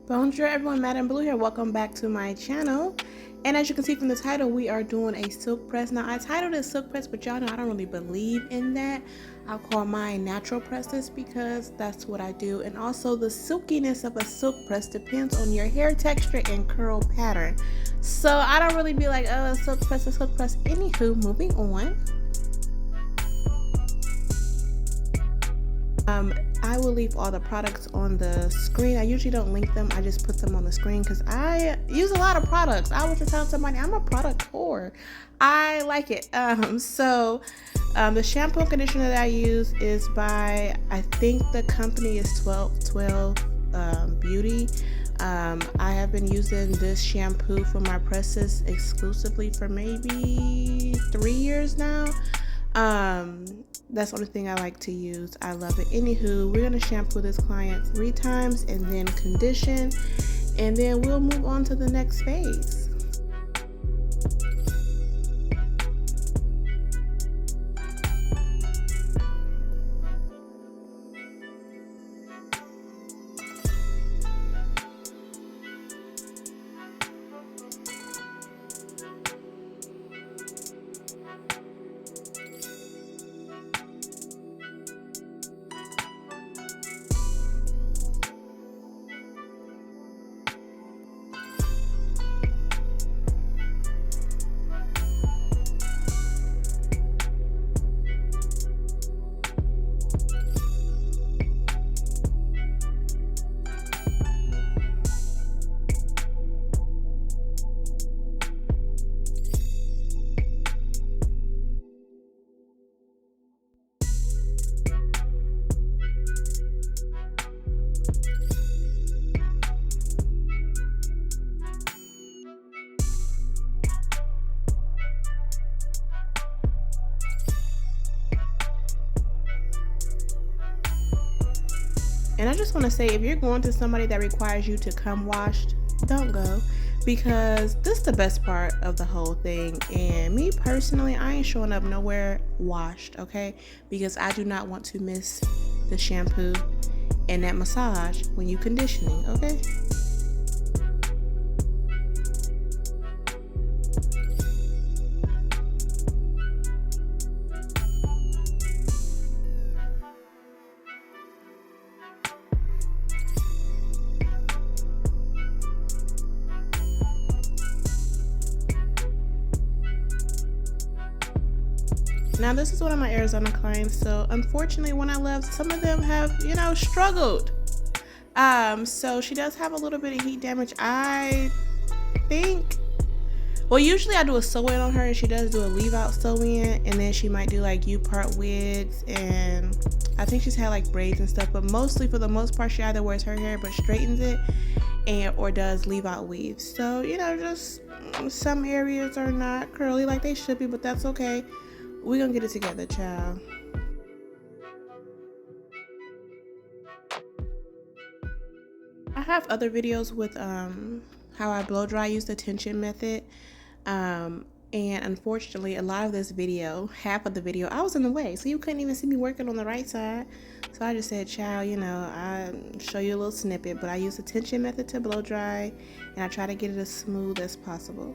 Bonjour everyone, Madam Blue here. Welcome back to my channel. And as you can see from the title, we are doing a silk press. Now I titled it silk press, but y'all know I don't really believe in that. I'll call mine natural presses because that's what I do. And also the silkiness of a silk press depends on your hair texture and curl pattern. So I don't really be like, oh, a silk press, a silk press. Anywho, moving on. I will leave all the products on the screen. I usually don't link them. I just put them on the screen because I use a lot of products. I was just telling somebody I'm a product whore. I like it. The shampoo and conditioner that I use is by, I think the company is 1212 Beauty. I have been using this shampoo for my presses exclusively for maybe 3 years now. That's the only thing I like to use. I love it. Anywho, we're gonna shampoo this client 3 times and then condition, and then we'll move on to the next phase. And I just want to say, if you're going to somebody that requires you to come washed, don't go, because this is the best part of the whole thing. And me personally, I ain't showing up nowhere washed, okay? Because I do not want to miss the shampoo and that massage when you conditioning, okay? Now this is one of my Arizona clients, so unfortunately when I left, some of them have, struggled. So she does have a little bit of heat damage. I think, well, usually I do a sew-in on her, and she does do a leave-out sew-in, and then she might do like U-part wigs, and I think she's had like braids and stuff, but mostly, for the most part, she either wears her hair but straightens it, or does leave-out weaves. So, just some areas are not curly like they should be, but that's okay. We're gonna get it together, child. I have other videos with how I blow dry, use the tension method. And unfortunately, a lot of this video, half of the video, I was in the way, so you couldn't even see me working on the right side. So I just said, child, I show you a little snippet, but I use the tension method to blow dry, and I try to get it as smooth as possible.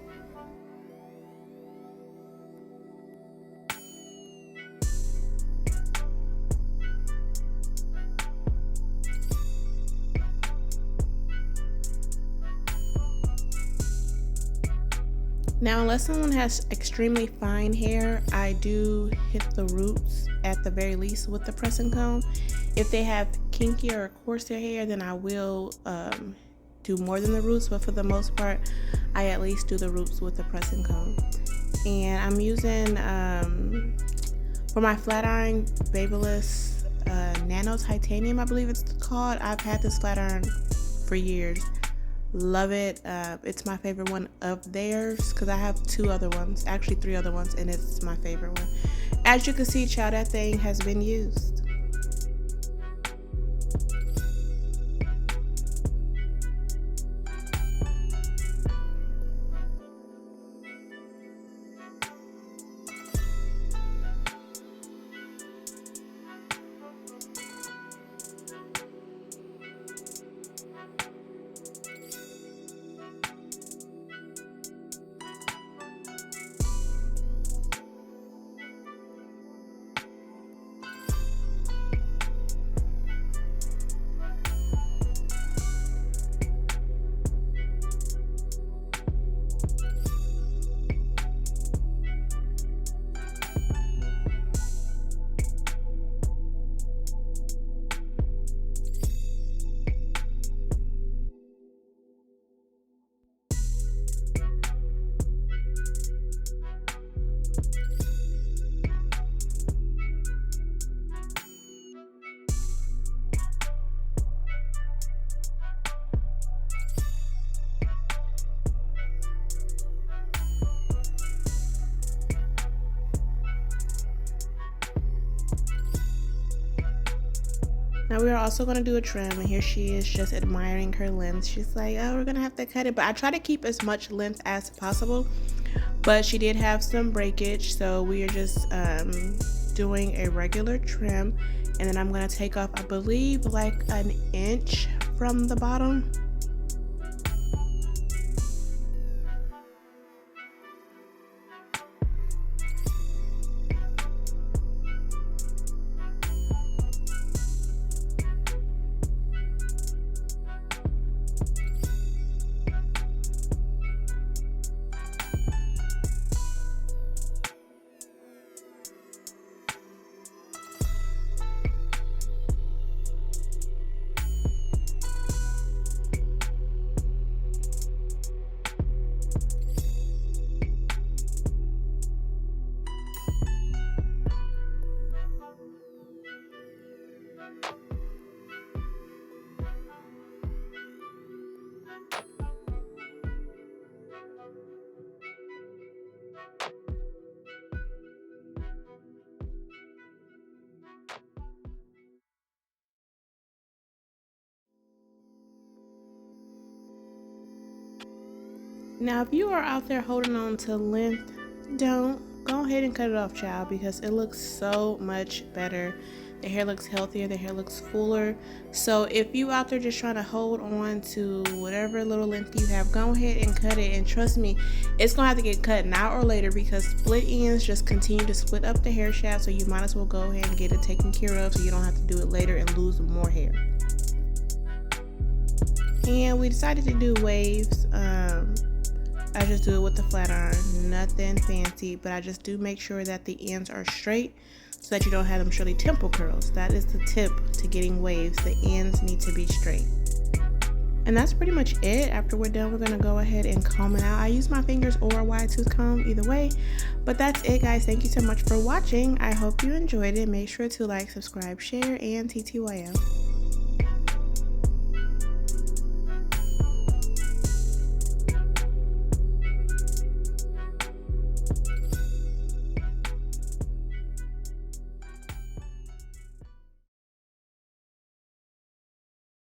Now, unless someone has extremely fine hair, I do hit the roots at the very least with the pressing comb. If they have kinkier or coarser hair, then I will do more than the roots, but for the most part, I at least do the roots with the pressing comb. And I'm using, for my flat iron, Babyliss Nano Titanium, I believe it's called. I've had this flat iron for years. Love it. It's my favorite one of theirs, because I have 2 other ones, actually 3 other ones, and it's my favorite one. As you can see, child, that thing has been used. Now we are also going to do a trim, and here she is just admiring her length. She's like, oh, we're going to have to cut it, but I try to keep as much length as possible, but she did have some breakage, so we are just doing a regular trim, and then I'm going to take off, I believe, like an inch from the bottom. Now, if you are out there holding on to length, don't. Go ahead and cut it off, child, because it looks so much better. The hair looks healthier, the hair looks fuller. So if you out there just trying to hold on to whatever little length you have, go ahead and cut it. And trust me, it's gonna have to get cut now or later, because split ends just continue to split up the hair shaft. So you might as well go ahead and get it taken care of, so you don't have to do it later and lose more hair. And we decided to do waves. I just do it with the flat iron, nothing fancy, but I just do make sure that the ends are straight so that you don't have them Shirley Temple curls. That is the tip to getting waves. The ends need to be straight. And that's pretty much it. After we're done, we're gonna go ahead and comb it out. I use my fingers or a wide tooth comb, either way. But that's it, guys. Thank you so much for watching. I hope you enjoyed it. Make sure to like, subscribe, share, and TTYL.